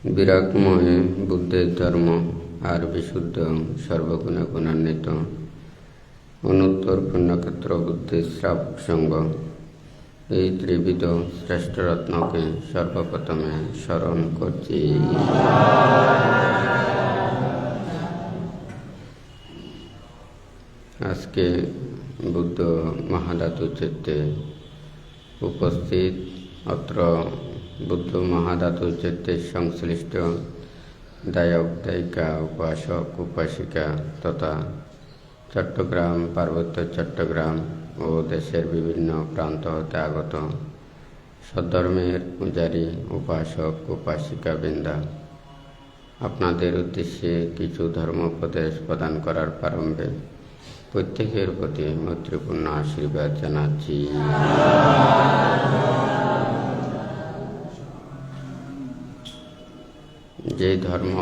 বিরাগময় বুদ্ধের ধর্ম আর বিশুদ্ধ সর্বগুণে গুণান্বিত অনুত্তর পুণ্যক্ষেত্র বুদ্ধের শ্রাবক সঙ্গ এই ত্রিবিধ শ্রেষ্ঠ রত্নকে সর্বপ্রথমে স্মরণ করছি। আজকে বুদ্ধ মহাধাতু চিত্তে উপস্থিত অত্র বুদ্ধ মহাধাতু চিত্তে সংশ্লিষ্ট দায়ক দায়িকা উপাসক উপাসিকা তথা চট্টগ্রাম পার্বত্য চট্টগ্রাম ও দেশের বিভিন্ন প্রান্ত হতে আগত সদ্ধর্মের পূজারী উপাসক উপাসিকা বৃন্দা, আপনাদের উদ্দেশ্যে কিছু ধর্মোপদেশ প্রদান করার প্রারম্ভে প্রত্যেকের প্রতি মৈত্রীপূর্ণ আশীর্বাদ জানাচ্ছি। যে ধর্ম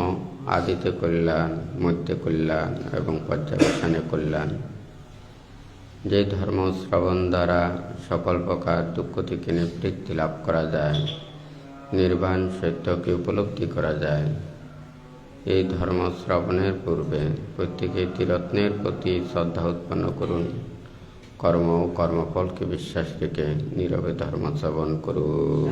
আদিতে কল্যাণ, মধ্যে কল্যাণ এবং পর্যবেক্ষণে কল্যাণ, যে ধর্ম শ্রবণ দ্বারা সকল প্রকার দুঃখ থেকে নিবৃত্তি লাভ করা যায়, নির্বাণ সত্যকে উপলব্ধি করা যায়, এই ধর্ম শ্রবণের পূর্বে প্রত্যেকে ত্রিরত্নের প্রতি শ্রদ্ধা উৎপন্ন করুন। কর্ম ও কর্মফলকে বিশ্বাস রেখে নীরবে ধর্ম শ্রবণ করুন।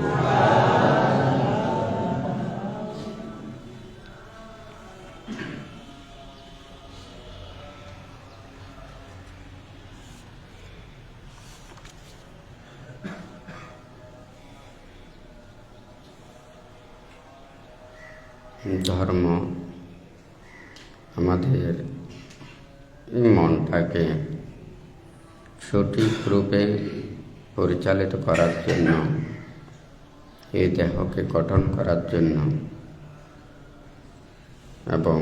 ধর্ম আমাদের মনটাকে সঠিক রূপে পরিচালিত করার জন্য, এই দেহকে গঠন করার জন্য এবং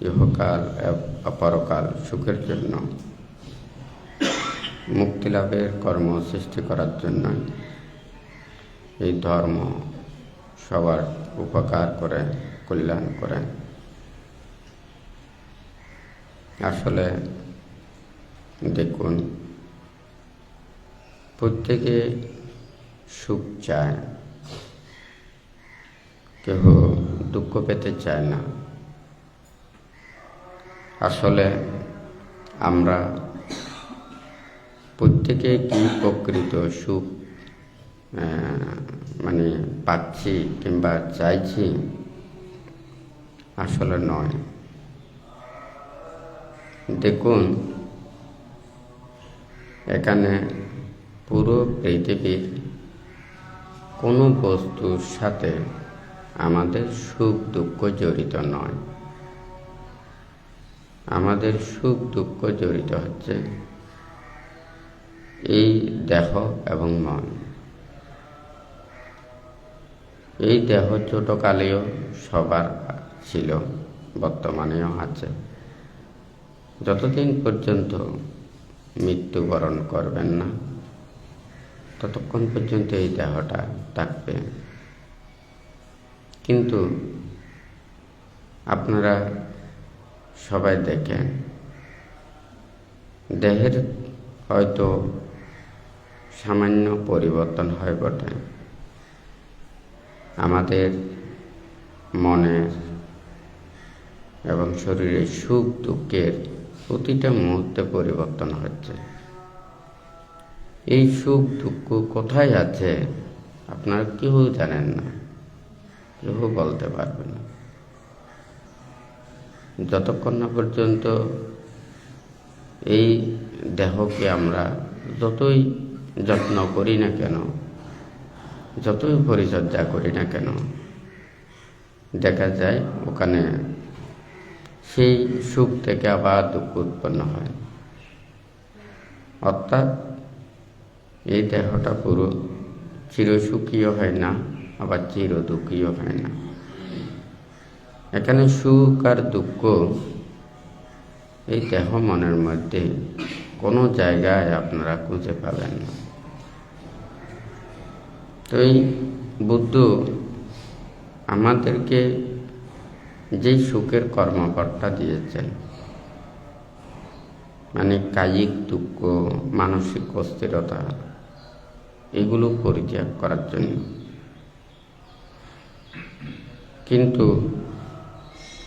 ইহকাল অপরকাল সুখের জন্য, মুক্তিলাভের কর্ম সৃষ্টি করার জন্য এই ধর্ম সবার উপকার করে, কল্যাণ করে। আসলে দেখুন, প্রত্যেকে সুখ চায়, কেউ দুঃখ পেতে চায় না। আসলে আমরা প্রত্যেকে কি প্রকৃত সুখ পাচ্ছি কিংবা চাইছি? আসলে নয়। দেখুন, এখানে পুরো পৃথিবীর কোনো বস্তুর সাথে আমাদের সুখ দুঃখ জড়িত নয়। আমাদের সুখ দুঃখ জড়িত হচ্ছে এই দেহ এবং মন। এই দেহ ছোটকালেও সবার ছিল, বর্তমানেও আছে। যতদিন পর্যন্ত মৃত্যুবরণ করবেন না, ততক্ষণ পর্যন্ত এই দেহটা থাকবে। কিন্তু আপনারা সবাই দেখেন, দেহের হয়তো সামান্য পরিবর্তন হয় বটে, আমাদের মনের এবং শরীরের সুখ দুঃখের প্রতিটা মুহূর্তে পরিবর্তন হচ্ছে। এই সুখ দুঃখ কোথায় আছে আপনারা কেউ জানেন না, কেউ বলতে পারবে না। যতক্ষণ না পর্যন্ত এই দেহকে আমরা যতই যত্ন করি না কেন, যতই পরিচর্যা করি না কেন, দেখা যায় ওখানে সেই সুখ থেকে আবার দুঃখ উৎপন্ন হয়। অর্থাৎ এই দেহটা পুরো চিরসুখীও হয় না, আবার চির দুঃখীও হয় না। এখানে সুখ আর দুঃখ এই দেহ মনের মধ্যে কোনো জায়গায় আপনারা খুঁজে পাবেন না। তো এই বুদ্ধ আমাদেরকে যেই সুখের কর্মকর্তা দিয়েছেন, কায়িক দুঃখ, মানসিক অস্থিরতা, এগুলো পরিত্যাগ করার জন্য। কিন্তু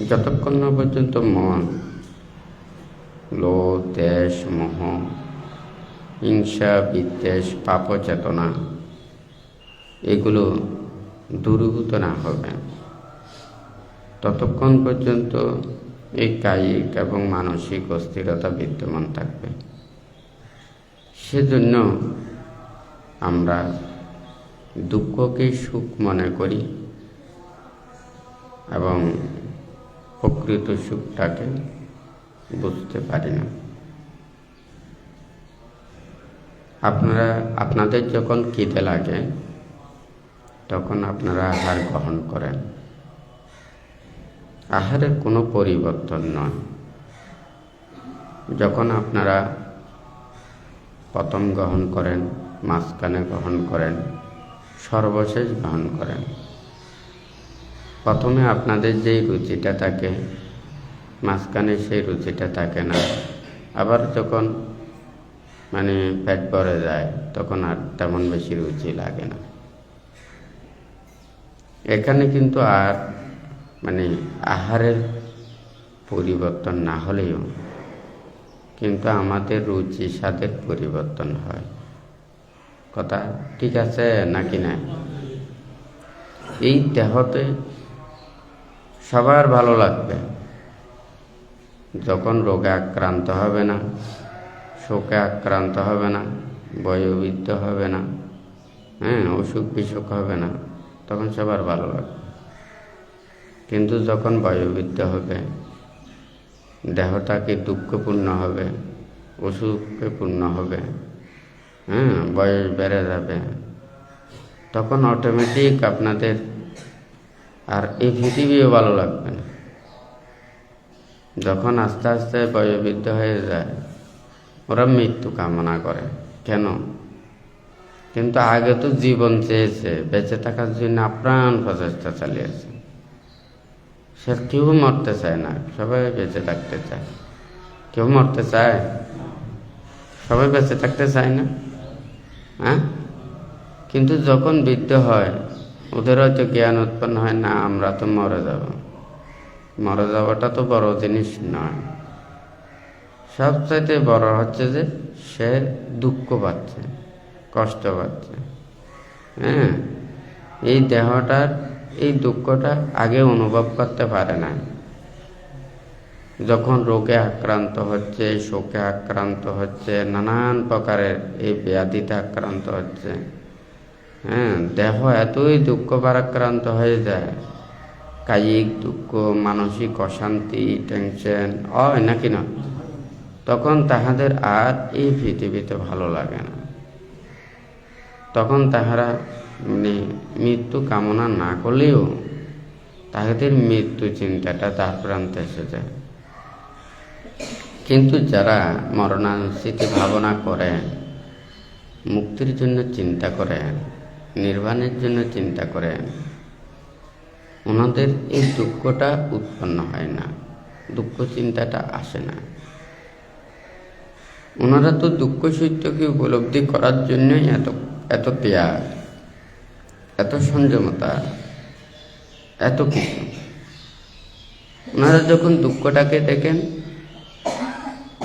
যতক্ষণ না পর্যন্ত মন লোভ, দেশ, মোহ, হিংসা, বিদ্বেষ, পাপ চেতনা এগুলো দূরীভূত না হবে, ততক্ষণ পর্যন্ত এই কায়িক এবং মানসিক অস্থিরতা বিদ্যমান থাকবে। সেজন্য আমরা দুঃখকে সুখ মনে করি এবং প্রকৃত সুখটাকে বুঝতে পারি না। আপনাদের যখন খিদে লাগে তখন আপনারা আহার গ্রহণ করেন। আহারের কোনো পরিবর্তন নয়। যখন আপনারা প্রথম গ্রহণ করেন, মাঝখানে গ্রহণ করেন, সর্বশেষ গ্রহণ করেন, প্রথমে আপনাদের যেই রুচিটা থাকে মাঝখানে সেই রুচিটা থাকে না। আবার যখন পেট ভরে যায় তখন আর তেমন বেশি রুচি লাগে না। এখানে কিন্তু আর আহারের পরিবর্তন না হলেও কিন্তু আমাদের রুচি স্বাদের পরিবর্তন হয়। কথা ঠিক আছে নাকি না? এই দেহতে সবার ভালো লাগবে যখন রোগে আক্রান্ত হবে না, শোকে আক্রান্ত হবে না, বয়োবৃদ্ধ হবে না, অসুখ বিসুখ হবে না, তখন সবার ভালো লাগবে। কিন্তু যখন বয়োবৃদ্ধ হবে, দেহটাকে দুঃখপূর্ণ হবে, অসুখে পূর্ণ হবে, বয়স বেড়ে যাবে, তখন অটোমেটিক আপনাদের আর এই পৃথিবীও ভালো লাগবে না। যখন আস্তে আস্তে বয়োবৃদ্ধ হয়ে যায় ওরা মৃত্যু কামনা করে। কেন? কিন্তু আগে তো জীবন চেয়েছে, বেঁচে থাকার জন্য আপ্রাণ প্রচেষ্টা চালিয়েছে। সে কেউ মরতে চায় না, সবাই বেঁচে থাকতে চায়। কেউ মরতে চায়? সবাই বেঁচে থাকতে চায় না। কিন্তু যখন বৃদ্ধ হয় ওদের হয়তো জ্ঞান উৎপন্ন হয়, না আমরা তো মরে যাব। মরে যাওয়াটা তো বড় জিনিস নয়। সবচাইতে বড় হচ্ছে যে সে দুঃখ পাচ্ছে, কষ্ট পাচ্ছে। এই দেহটার এই দুঃখটা আগে অনুভব করতে পারে না। যখন রোগে আক্রান্ত হচ্ছে, শোকে আক্রান্ত হচ্ছে, নানান প্রকারের এই ব্যাধিতে আক্রান্ত হচ্ছে, দেহ এতই দুঃখ ভারাক্রান্ত হয়ে যায়, কায়িক দুঃখ, মানসিক অশান্তি, টেনশন হয় নাকি না, তখন তাহাদের আর এই পৃথিবীতে ভালো লাগে না। তখন তাহারা মৃত্যু কামনা না করলেও তাহাদের মৃত্যু চিন্তাটা তার প্রান্তে এসে যায়। কিন্তু যারা মরণাস্মৃতি ভাবনা করেন, মুক্তির জন্য চিন্তা করেন, নির্বাণের জন্য চিন্তা করেন, ওনাদের এই দুঃখটা উৎপন্ন হয় না, দুঃখ চিন্তাটা আসে না। ওনারা তো দুঃখ সত্যকে উপলব্ধি করার জন্যই এত ত্যাগ, এত সংযমতা, এত কিছু। ওনারা যখন দুঃখটাকে দেখেন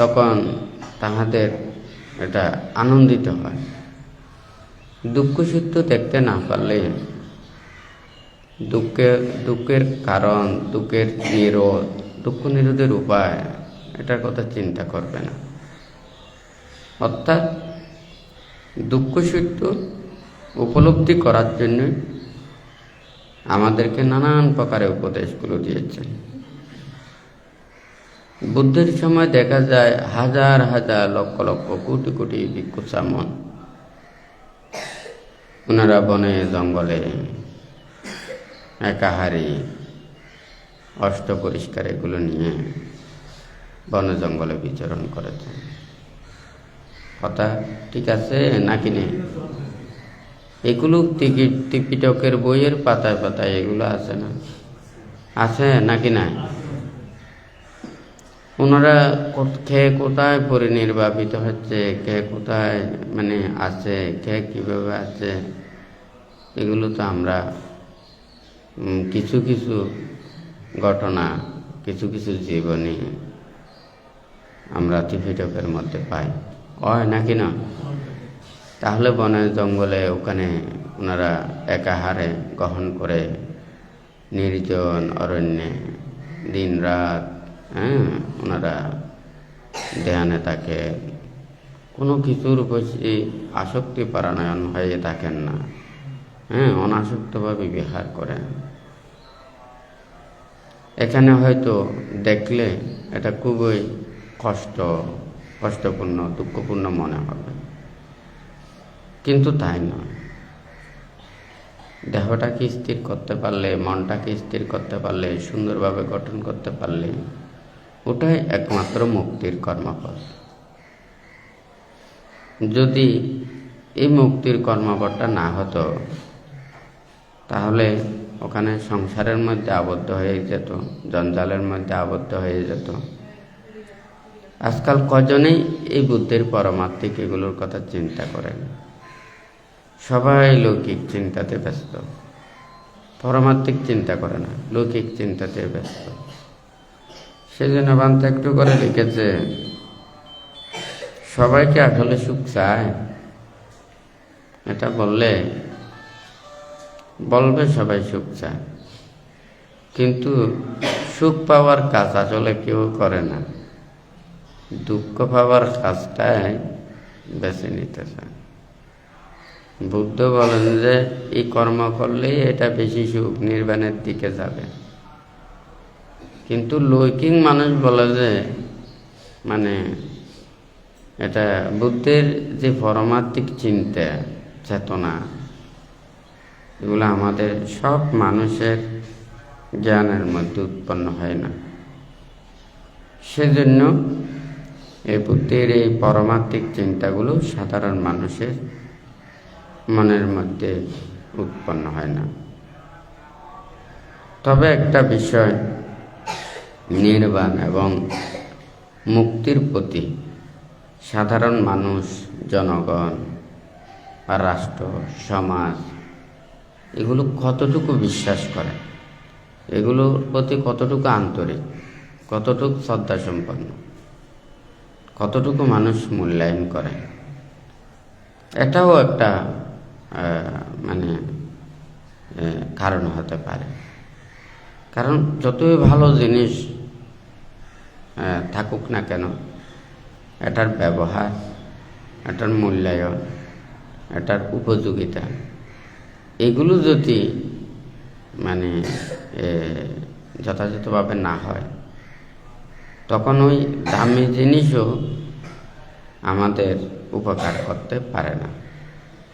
তখন তাহাদের এটা আনন্দিত হয়। দুঃখ সত্য দেখতে না পারলে দুঃখের কারণ, দুঃখের নিরোধ, দুঃখ নিরোধের উপায় এটার কথা চিন্তা করবে না। অর্থাৎ দুঃখ সত্য উপলব্ধি করার জন্য আমাদেরকে নানান প্রকারের উপদেশগুলো দিয়েছেন। বুদ্ধের সময় দেখা যায় হাজার হাজার লক্ষ লক্ষ কোটি কোটি ভিক্ষু ব্রাহ্মণ ওনারা বনে জঙ্গলে একাহারী অষ্ট পরিষ্কার এগুলো নিয়ে বনে জঙ্গলে বিচরণ করেছেন। কথা ঠিক আছে নাকি নেই? এগুলো ত্রিপিটকের বইয়ের পাতায় পাতায় এগুলো আছে না? আছে নাকি নাই? ওনারা কে কোথায় পরিনির্বাপিত হচ্ছে, কে কোথায় আছে, কে কিভাবে আছে, এগুলো তো আমরা কিছু কিছু ঘটনা, কিছু কিছু জীবনী আমরা ত্রিপিটকের মধ্যে পাই, হয় নাকি না? তাহলে বনে জঙ্গলে ওখানে ওনারা একাহারে গ্রহণ করে নির্জন অরণ্যে দিন রাত ওনারা ধ্যানে থাকে, কোনো কিছুর প্রতি আসক্তি পরায়ণ হয়ে থাকেন না, অনাসক্তভাবে বিহার করেন। এখানে হয়তো দেখলে এটা খুবই কষ্টপূর্ণ, দুঃখপূর্ণ মনে হবে, কিন্তু তাই নয়। দেহটাকে স্থির করতে পারলে, মনটাকে স্থির করতে পারলে, সুন্দরভাবে গঠন করতে পারলে ওটাই একমাত্র মুক্তির কর্মপথ। যদি এই মুক্তির কর্মপথটা না হতো তাহলে ওখানে সংসারের মধ্যে আবদ্ধ হয়ে যেত, জঞ্জালের মধ্যে আবদ্ধ হয়ে যেত। আজকাল কজনেই এই বুদ্ধির পারমার্থিক এগুলোর কথা চিন্তা করেন? সবাই লৌকিক চিন্তাতে ব্যস্ত, পারমার্থিক চিন্তা করে না, লৌকিক চিন্তাতে ব্যস্ত। সেজন্য বান্তা একটু করে লিখেছে, সবাইকে আসলে সুখ চায়? এটা বলবে সবাই সুখ চায়, কিন্তু সুখ পাওয়ার কাজ আসলে কেউ করে না, দুঃখ পাওয়ার কাজটাই বেছে নিতে চায়। বুদ্ধ বলেন যে এই কর্ম করলেই এটা বেশি সুখ, নির্বাণের দিকে যাবে। কিন্তু লৌকিক মানুষ বলে যে এটা বুদ্ধের যে পারমার্থিক চিন্তা, চেতনা, এগুলো আমাদের সব মানুষের জ্ঞানের মধ্যে উৎপন্ন হয় না। সেজন্য এই বুদ্ধের এই পারমার্থিক চিন্তাগুলো সাধারণ মানুষের মনের মধ্যে উৎপন্ন হয় না। তবে একটা বিষয়, নির্বাণ এবং মুক্তির প্রতি সাধারণ মানুষ, জনগণ বা রাষ্ট্র, সমাজ এগুলো কতটুকু বিশ্বাস করে, এগুলোর প্রতি কতটুকু আন্তরিক, কতটুকু শ্রদ্ধা সম্পন্ন, কতটুকু মানুষ মূল্যায়ন করে, এটাও একটা কারণ হতে পারে। কারণ যতই ভালো জিনিস থাকুক না কেন, এটার ব্যবহার, এটার মূল্যায়ন, এটার উপযোগিতা, এগুলো যদি যথাযথভাবে না হয়, তখন ওই দামি জিনিসও আমাদের উপকার করতে পারে না,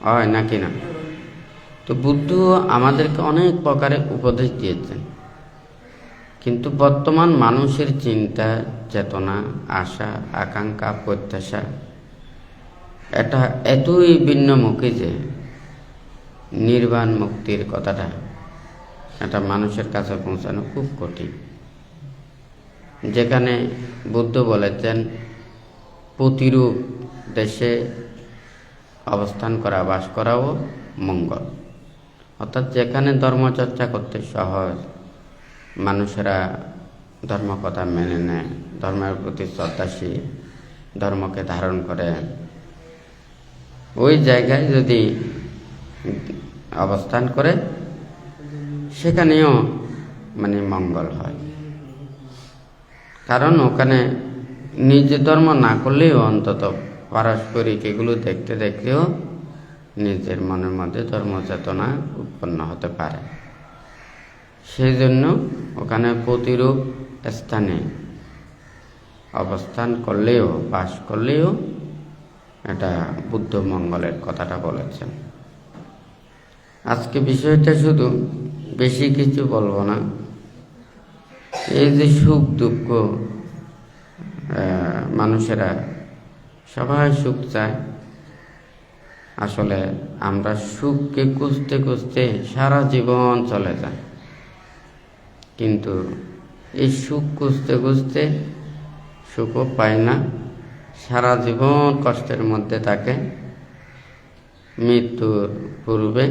হয় নাকি না? তো বুদ্ধ আমাদেরকে অনেক প্রকারে উপদেশ দিয়েছেন, কিন্তু বর্তমান মানুষের চিন্তা, চেতনা, আশা, আকাঙ্ক্ষা, প্রত্যাশা এটা এতই ভিন্নমুখী যে নির্বাণ মুক্তির কথাটা এটা মানুষের কাছে পৌঁছানো খুব কঠিন। যেখানে বুদ্ধ বলেছেন প্রতিরূপ দেশে অবস্থান করা, বাস করাও মঙ্গল। অর্থাৎ যেখানে ধর্মচর্চা করতে সহজ, মানুষেরা ধর্মকথা মেনে নেয়, ধর্মের প্রতি শ্রদ্ধাশীল, ধর্মকে ধারণ করে, ওই জায়গায় যদি অবস্থান করে সেখানেও মঙ্গল হয়। কারণ ওখানে নিজে ধর্ম না করলেও অন্তত পারস্পরিক এগুলো দেখতে দেখতেও নিজের মনের মধ্যে ধর্ম চেতনা উৎপন্ন হতে পারে। সেই জন্য ওখানে প্রতিরূপ স্থানে অবস্থান করলেও, বাস করলেও এটা বুদ্ধ মঙ্গলের কথাটা বলেছেন। আজকে বিষয়টা শুধু, বেশি কিছু বলবো না, এই যে সুখ দুঃখ, মানুষেরা সবাই সুখ চায়। আসলে আমরা সুখকে খুঁজতে খুঁজতে সারা জীবন চলে যায়, কিন্তু এই সুখ খুঁজতে খুঁজতে সুখও পায় না, সারা জীবন কষ্টের মধ্যে থাকে। মৃত্যুর পূর্বে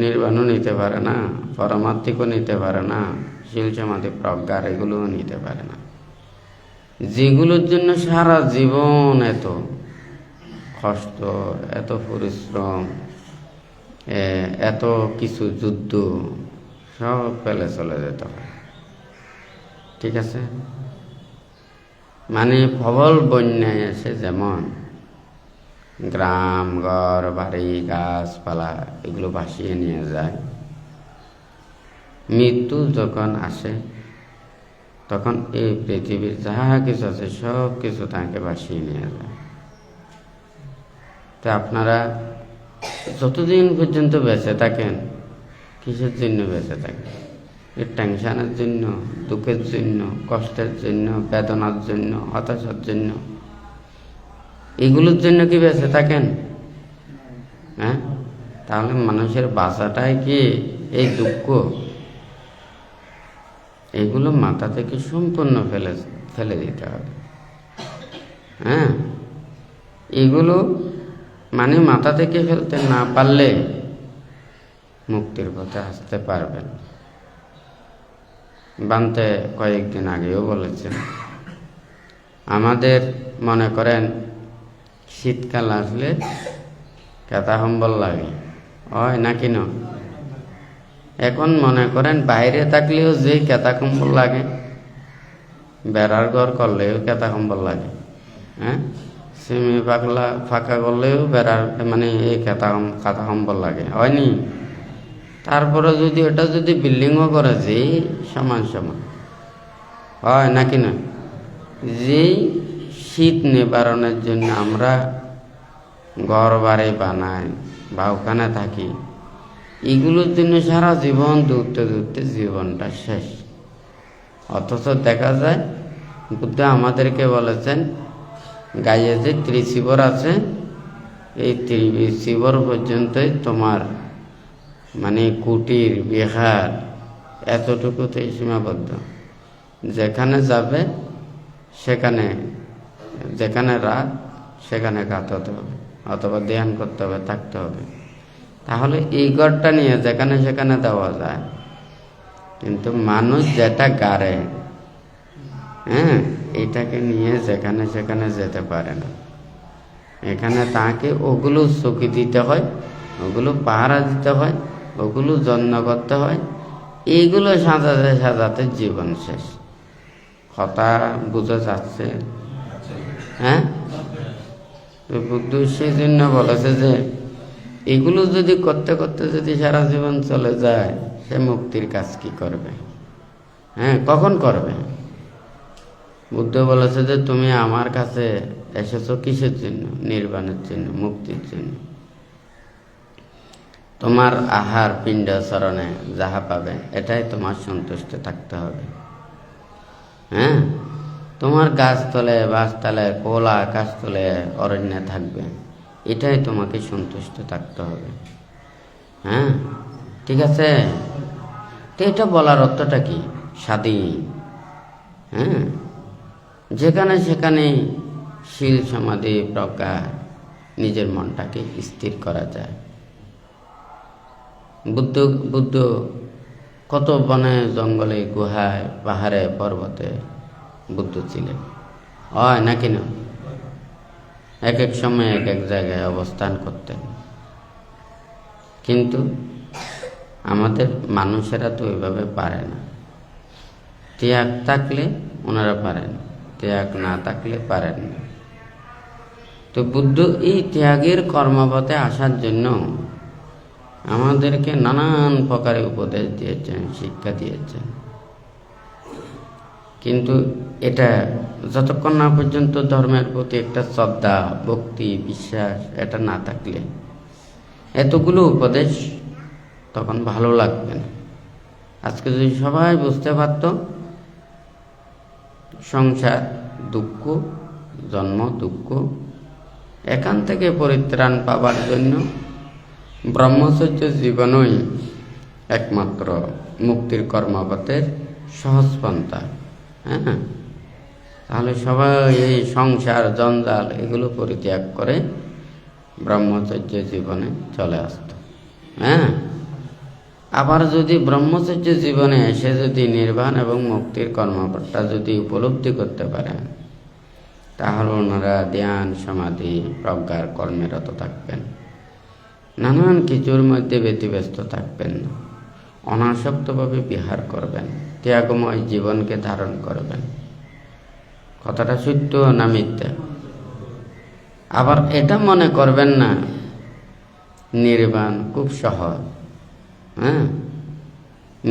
নির্বাণও নিতে পারে না, পরমাত্মিকও নিতে পারে না, শিল সমাধি প্রজ্ঞার এগুলোও নিতে পারে না, যেগুলোর জন্য সারা জীবন এত কষ্ট, এত পরিশ্রম, এত কিছু যুদ্ধ সব ফেলে চলে যেতে হয়। ঠিক আছে, মানে প্রবল বন্যায় এসে যেমন গ্রাম ঘর বাড়ি গাছপালা এগুলো ভাসিয়ে নিয়ে যায়, মৃত্যু যখন আসে তখন এই পৃথিবীর যাহা কিছু আছে সব কিছু তাকে ভাসিয়ে নিয়ে যায়। তো আপনারা যতদিন পর্যন্ত বেঁচে থাকেন, কিসের জন্য বেঁচে থাকেন? এই টেনশনের জন্য, দুঃখের জন্য, কষ্টের জন্য, বেদনার জন্য, হতাশার জন্য, এগুলোর জন্য কি বেঁচে থাকেন? হ্যাঁ, তাহলে মানুষের বাঁচাটাই কি এই দুঃখ? এগুলো মাথা থেকে সম্পূর্ণ ফেলে দিতে হবে। হ্যাঁ, এগুলো মানে মাথা থেকে ফেলতে না পারলে মুক্তির পথে আসতে পারবেন। বানতে কয়েকদিন আগেও বলেছেন, আমাদের মনে করেন শীতকাল আসলে কাঁথা কম্বল লাগে, হয় নাকি না? এখন মনে করেন বাইরে থাকলেও যে কাঁথা কম্বল লাগে, বেড়ার ঘর করলেও কাঁথা কম্বল লাগে। হ্যাঁ, সিমি ফাঁকা করলেও বেড়ার মানে এই কাঁথা কম্বল লাগে, হয়নি? তারপরে যদি ওটা যদি বিল্ডিংও করে যে সমান সমান হয় নাকি না? যেই শীত নিবারণের জন্য আমরা ঘর বাড়ি বানাই বা ওখানে থাকি, এগুলোর জন্য সারা জীবন দৌড়তে দৌড়তে জীবনটা শেষ। অথচ দেখা যায় বুদ্ধ আমাদেরকে বলেছেন, গায়ে যে ত্রিশিবর আছে, এই ত্রিশিবর পর্যন্তই তোমার মানে কুটির বিহার এতটুকুতেই সীমাবদ্ধ। যেখানে যাবে সেখানে, যেখানে রাত সেখানে কাটাতে হবে, অথবা ধ্যান করতে হবে, থাকতে হবে। তাহলে এই ঘরটা নিয়ে যেখানে সেখানে দেওয়া যায়, কিন্তু মানুষ যেটা গাড়ে, হ্যাঁ, এটাকে নিয়ে যেখানে সেখানে যেতে পারে না। এখানে তাকে ওগুলো চকি দিতে হয়, ওগুলো পাহারা দিতে হয়, ওগুলো যত্ন করতে হয়, এইগুলো সাজাতে সাজাতে জীবন শেষ। কথা বুঝে যাচ্ছে? হ্যাঁ, তো বুদ্ধ সেই জন্য বলেছে যে এগুলো যদি করতে করতে যদি সারা জীবন চলে যায়, সে মুক্তির কাজ কি করবে? হ্যাঁ, কখন করবে? বুদ্ধ বলেছে যে তুমি আমার কাছে এসেছো কিসের জন্য? নির্বাণের জন্য, মুক্তির জন্য। তোমার আহার পিণ্ড চরণে যাহা পাবে এটাই তোমার সন্তুষ্ট থাকতে হবে। হ্যাঁ, তোমার গাছতলে বাসতলে খোলা আকাশতলে অরণ্যে থাকবে, এটাই তোমাকে সন্তুষ্ট থাকতে হবে। হ্যাঁ, ঠিক আছে। তো এটা বলার অর্থটা কি? স্বাধীন। হ্যাঁ, যেখানে সেখানে শীল সমাধি প্রজ্ঞা নিজের মনটাকে স্থির করা যায়। বুদ্ধ কত বনে জঙ্গলে গুহায় পাহাড়ে পর্বতে বুদ্ধ ছিলেন, হয় নাকি না? এক এক সময় এক এক জায়গায় অবস্থান করতেন। কিন্তু আমাদের মানুষেরা তো ওইভাবে পারে না। ত্যাগ থাকলে ওনারা পারেন, ত্যাগ না থাকলে পারেন না। তো বুদ্ধ এই ত্যাগের কর্মপথে আসার জন্য আমাদেরকে নানান প্রকারে উপদেশ দিয়েছেন, শিক্ষা দিয়েছেন। কিন্তু এটা যতক্ষণ না পর্যন্ত ধর্মের প্রতি একটা শ্রদ্ধা, ভক্তি, বিশ্বাস এটা না থাকলে এতগুলো উপদেশ তখন ভালো লাগবে না। আজকে যদি সবাই বুঝতে পারত সংসার দুঃখ, জন্ম দুঃখ, এখান থেকে পরিত্রাণ পাবার জন্য ব্রহ্মচর্য জীবনই একমাত্র মুক্তির কর্মপথের সহজ পন্থা। হ্যাঁ, তাহলে সবাই এই সংসার জঞ্জাল এগুলো পরিত্যাগ করে ব্রহ্মচর্য জীবনে চলে আসত। হ্যাঁ, আবার যদি ব্রহ্মচর্য জীবনে এসে যদি নির্বাণ এবং মুক্তির কর্মটা যদি উপলব্ধি করতে পারেন, তাহলে ওনারা ধ্যান, সমাধি, প্রজ্ঞার কর্মে রত থাকবেন, নানান কিছুর মধ্যে ব্যতিব্যস্ত থাকবেন না, অনাসক্তভাবে বিহার করবেন, ত্যাগময় জীবনকে ধারণ করবেন। কথাটা সত্য না মিথ্যা? আবার এটা মনে করবেন না নির্বাণ খুব সহজ। হ্যাঁ,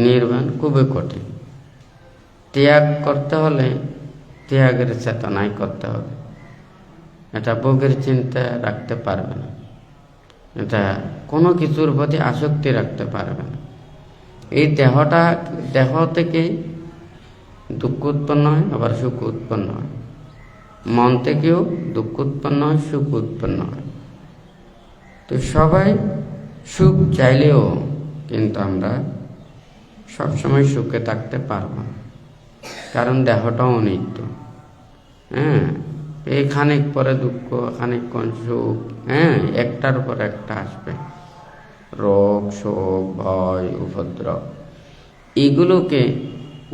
নির্বাণ খুবই কঠিন। ত্যাগ করতে হলে ত্যাগের চেতনায় করতে হবে। এটা ভোগের চিন্তা রাখতে পারবে না, এটা কোনো কিছুর প্রতি আসক্তি রাখতে পারবে না। এই দেহ থেকে দুঃখ উৎপন্ন হয়, আবার সুখ উৎপন্ন হয়। মন থেকেও দুঃখ উৎপন্ন হয়, সুখ উৎপন্ন হয়। তো সবাই সুখ চাইলেও কিন্তু আমরা সবসময় সুখে থাকতে পারবো না, কারণ দেহটাও অনিত্য। হ্যাঁ, এই খানিক পরে দুঃখ, খানিকক্ষণ সুখ, হ্যাঁ, একটার পর একটা আসবে। রোগ, শোক, ভয়, উপদ্রব, এগুলোকে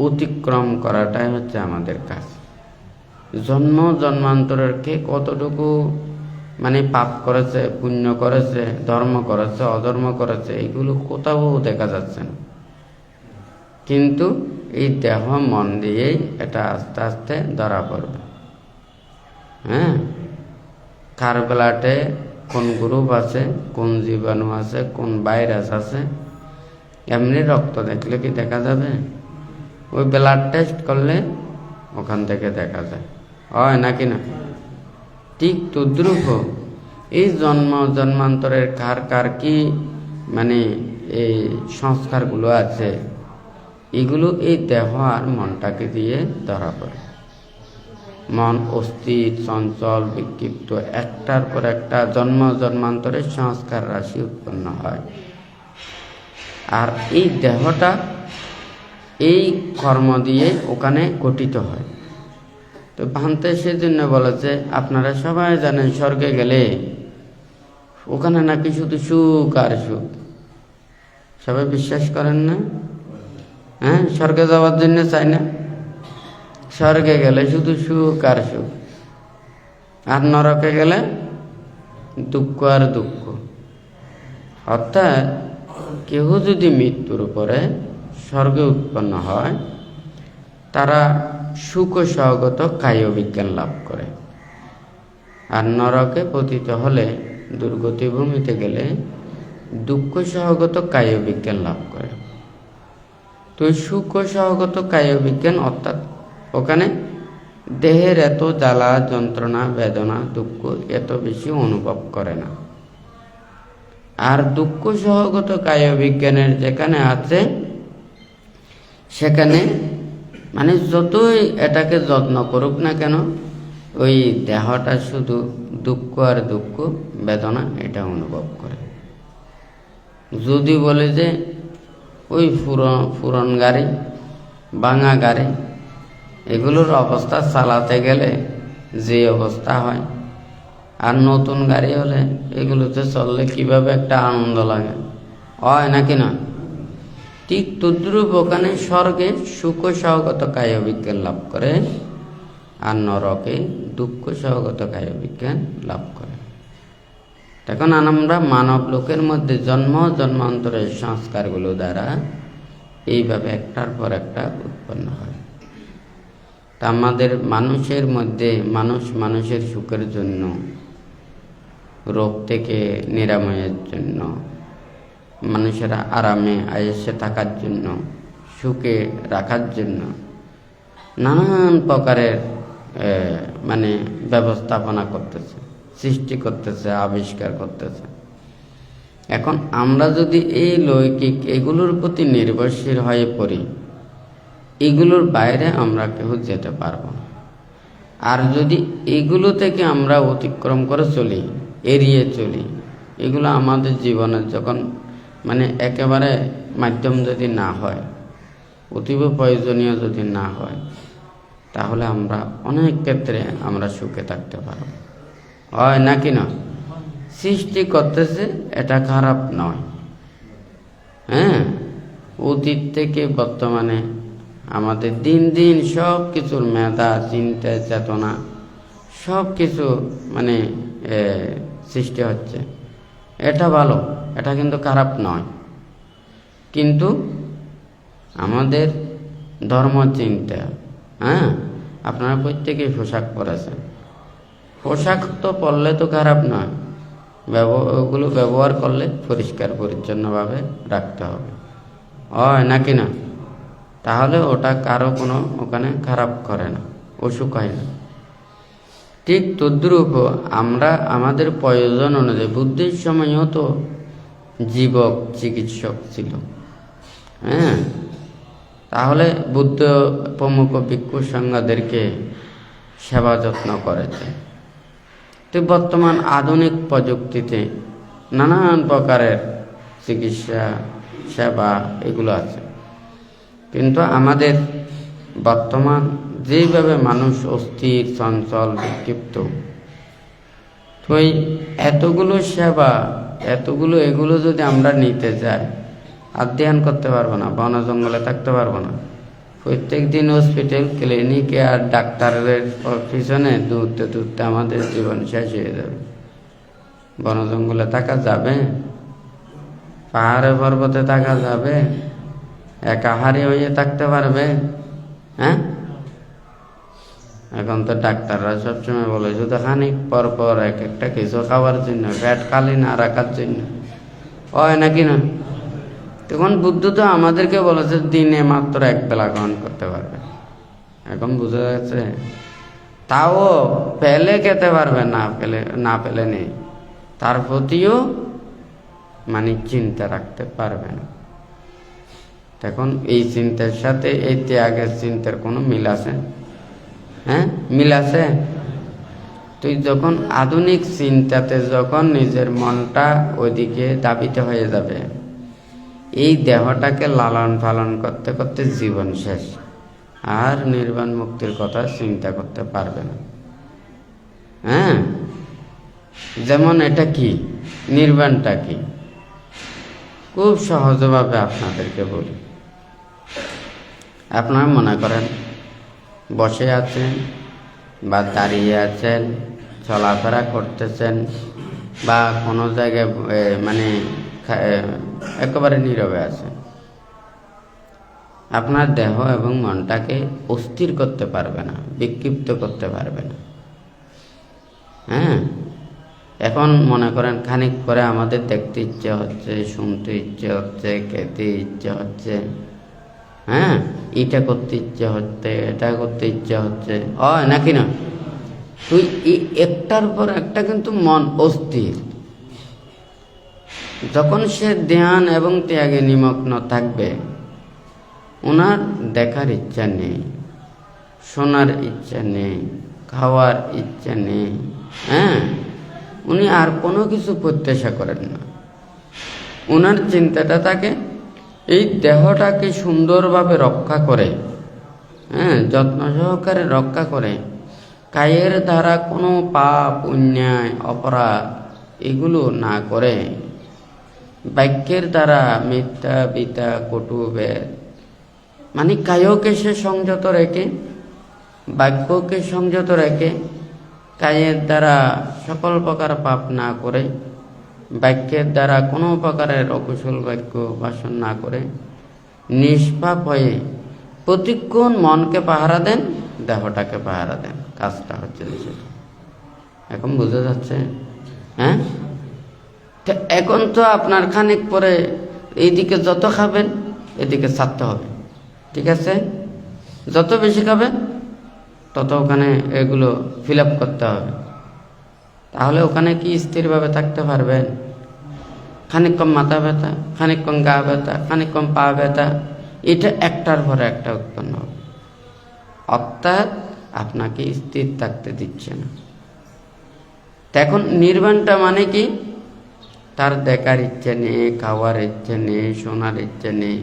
অতিক্রম করাটাই হচ্ছে আমাদের কাজ। জন্ম জন্মান্তরের কে কতটুকু পাপ করেছে, পুণ্য করেছে, ধর্ম করেছে, অধর্ম করেছে, এগুলো কোথাও দেখা যাচ্ছে না। কিন্তু এই দেহ মন দিয়েই এটা আস্তে আস্তে ধরা পড়বে। হ্যাঁ, কার ব্লাডে কোন গ্রুপ আছে, কোন জীবাণু আছে, কোন ভাইরাস আছে, এমনি রক্ত দেখলে কি দেখা যাবে? ওই ব্লাড টেস্ট করলে ওখান থেকে দেখা যায়, হয় নাকি না? ঠিক তদ্রূপ এই জন্ম জন্মান্তরের কার কি এই সংস্কারগুলো আছে, এগুলো এই দেহ আর মনটাকে দিয়ে ধরা পড়ে। মন অস্থির, চঞ্চল, বিক্ষিপ্ত, একটার পর একটা জন্ম জন্মান্তরের সংস্কার রাশি উৎপন্ন হয়। আর এই দেহটা এই কর্ম দিয়ে ওখানে গঠিত হয়। তো ভান্তে সেজন্য বলেছে, আপনারা সবাই জানেন স্বর্গে গেলে ওখানে নাকি শুধু সুখ আর সুখ। সবাই বিশ্বাস করেন না? হ্যাঁ, স্বর্গে যাওয়ার জন্য চাই না? স্বর্গে গেলে শুধু সুখ আর সুখ, আর নরকে গেলে দুঃখ আর দুঃখ। অর্থাৎ কেহ যদি মৃত্যুর পরে স্বর্গে উৎপন্ন হয়, তারা সুখ সহগত কায় বিজ্ঞান লাভ করে। আর নরকে পতিত হলে, দুর্গতি ভূমিতে গেলে দুঃখ সহগত কায় বিজ্ঞান লাভ করে। তো সুখ সহগত কায় বিজ্ঞান অর্থাৎ ওখানে দেহের এত জ্বালা, যন্ত্রণা, বেদনা, দুঃখ এত বেশি অনুভব করে না। আর দুঃখ সহগত কায় বিজ্ঞানের যেখানে আছে, সেখানে যতই এটাকে যত্ন করুক না কেন, ওই দেহটা শুধু দুঃখ আর দুঃখ, বেদনা এটা অনুভব করে। যদি বলে যে ওই পুরন গাড়ি, ভাঙা গাড়ি, এগুলোর অবস্থা চালাতে গেলে যে অবস্থা হয়, আর নতুন গাড়ি হলে এগুলোতে চললে কিভাবে একটা আনন্দ লাগে, হয় নাকি না? ঠিক তদ্রূপ ওখানে স্বর্গে সুখ সহগত কায় বিজ্ঞান লাভ করে, আর নরকে দুঃখ সহগত কায় বিজ্ঞান লাভ করে। এখন আমরা মানব লোকের মধ্যে জন্ম জন্মান্তরের সংস্কারগুলো দ্বারা এইভাবে একটার পর একটা উৎপন্ন হয়। তা আমাদের মানুষের মধ্যে মানুষের সুখের জন্য, রোগ থেকে নিরাময়ের জন্য, মানুষেরা আরামে আয়েসে থাকার জন্য, সুখে রাখার জন্য নানান প্রকারের ব্যবস্থাপনা করতেছে, সৃষ্টি করতেছে, আবিষ্কার করতেছে। এখন আমরা যদি এই লৌকিক এগুলোর প্রতি নির্ভরশীল হয়ে পড়ি, এগুলোর বাইরে আমরা কেউ যেতে পারবো না। আর যদি এগুলো থেকে আমরা অতিক্রম করে চলি, এড়িয়ে চলি, এগুলো আমাদের জীবনের যখন একেবারে মাধ্যম যদি না হয়, অতীব প্রয়োজনীয় যদি না হয়, তাহলে আমরা অনেক ক্ষেত্রে আমরা সুখে থাকতে পারব, হয় নাকি না? সৃষ্টি করতেছে, এটা খারাপ নয়, হ্যাঁ, অতীত থেকে বর্তমানে আমাদের দিন দিন সব কিছুর মেধা, চিন্তা, চেতনা সব কিছু মানে সৃষ্টি হচ্ছে। এটা ভালো, এটা কিন্তু খারাপ নয়। কিন্তু আমাদের ধর্ম চিন্তা, হ্যাঁ, আপনারা প্রত্যেকেই পোশাক পরেছেন। পোশাক তো পরলে তো খারাপ নয়, ওগুলো ব্যবহার করলে পরিষ্কার পরিচ্ছন্নভাবে রাখতে হবে, হয় নাকি না? তাহলে ওটা কারো কোনো ওখানে খারাপ করে না, অসুখ হয় না। ঠিক তদ্রূপ আমরা আমাদের প্রয়োজন অনুযায়ী, বুদ্ধির সময়ও তো জীবক চিকিৎসক ছিল, হ্যাঁ, তাহলে বুদ্ধ প্রমুখ ভিক্ষু সংঘদেরকে সেবা যত্ন করেছে। তো বর্তমান আধুনিক প্রযুক্তিতে নানান প্রকারের চিকিৎসা সেবা এগুলো আছে, কিন্তু আমাদের বর্তমান যেইভাবে মানুষ অস্থির, চঞ্চল, বিক্ষিপ্ত, তো এতগুলো সেবা, এগুলো যদি আমরা নিতে যাই আর ধ্যান করতে পারবো না, বন জঙ্গলে থাকতে পারবো না। প্রত্যেক দিন হসপিটাল, ক্লিনিকে আর ডাক্তারের পিছনে দৌড়তে দৌড়তে আমাদের জীবন শেষ হয়ে যাবে। বন জঙ্গলে থাকা যাবে? পাহাড়ে পর্বতে থাকা যাবে? একাহারি হয়ে থাকতে পারবে? হ্যাঁ, এখন তো ডাক্তাররা সবসময় বলে শুধু খানিক পর পর এক একটা কিছু খাওয়ার জন্য, পেট খালি না রাখার জন্য, হয় নাকি না? তখন বুদ্ধ তো আমাদেরকে বলেছে দিনে মাত্র এক বেলা গ্রহণ করতে পারবে। এখন বুঝা যাচ্ছে, তাও পেলে খেতে পারবে, না পেলে নেই, তার প্রতিও মানে চিন্তা রাখতে পারবে না। এখন এই চিন্তার সাথে এই ত্যাগের চিন্তার কোনো মিল আছে? হ্যাঁ, মিল আছে? তুই যখন আধুনিক চিন্তাতে যখন নিজের মনটা ওইদিকে দাবিতে হয়ে যাবে, এই দেহটাকে লালন পালন করতে করতে জীবন শেষ, আর নির্বাণ মুক্তির কথা চিন্তা করতে পারবে না। হ্যাঁ, যেমন এটা কি, নির্বাণটা কি, খুব সহজভাবে আপনাদেরকে বলি। আপনারা মনে করেন বসে আছেন বা দাঁড়িয়ে আছেন, চলাফেরা করতেছেন, বা কোনো জায়গায় মানে একেবারে নীরবে আছেন। আপনার দেহ এবং মনটাকে অস্থির করতে পারবে না, বিক্ষিপ্ত করতে পারবে না। হ্যাঁ, এখন মনে করেন খানিক করে আমাদের দেখতে ইচ্ছে হচ্ছে, শুনতে ইচ্ছে হচ্ছে, খেতে ইচ্ছে হচ্ছে, হ্যাঁ, এটা করতে ইচ্ছে হচ্ছে, এটা করতে ইচ্ছে হচ্ছে, হয় নাকি না? তুই একটার পর একটা কিন্তু মন অস্থির। যখন সে ধ্যান এবং ত্যাগে নিমগ্ন থাকবে, ওনার দেখার ইচ্ছা নেই, শোনার ইচ্ছা নেই, খাওয়ার ইচ্ছা নেই, হ্যাঁ, উনি আর কোনো কিছু প্রত্যাশা করেন না। ওনার চিন্তাটা থাকে এই দেহটাকে সুন্দরভাবে রক্ষা করে, হ্যাঁ, যত্ন সহকারে রক্ষা করে, কায়ের দ্বারা কোনো পাপ, অন্যায়, অপরাধ এগুলো না করে, বাক্যের দ্বারা মিথ্যা, বিতা, কটু, বেদ, মানে কায়কে সে সংযত রেখে, বাক্যকে সংযত রেখে, কায়ের দ্বারা সকল প্রকার পাপ না করে, বাক্যের দ্বারা কোনো প্রকারের অকুশল বাক্য ভাষণ না করে, নিষ্পাপ হয়ে প্রতিক্ষণ মনকে পাহারা দেন, দেহটাকে পাহারা দেন। কাজটা হচ্ছে সেটা। এখন বুঝা যাচ্ছে? হ্যাঁ, এখন তো আপনার খানিক পরে এইদিকে যত খাবেন এদিকে ছাড়তে হবে, ঠিক আছে? যত বেশি খাবেন তত ওখানে এগুলো ফিল আপ করতে হবে। তাহলে ওখানে কি স্থিরভাবে থাকতে পারবেন? খানিকক্ষণ মাথা ব্যথা, খানিকক্ষণ গা ব্যথা, খানিকক্ষণ পা ব্যথা, এটা একটার পরে একটা উৎপন্ন হবে, অর্থাৎ আপনাকে স্থির থাকতে দিচ্ছে না। এখন নির্বাণটা মানে কি? তার দেখার ইচ্ছে নেই, খাওয়ার ইচ্ছে নেই, শোনার ইচ্ছে নেই,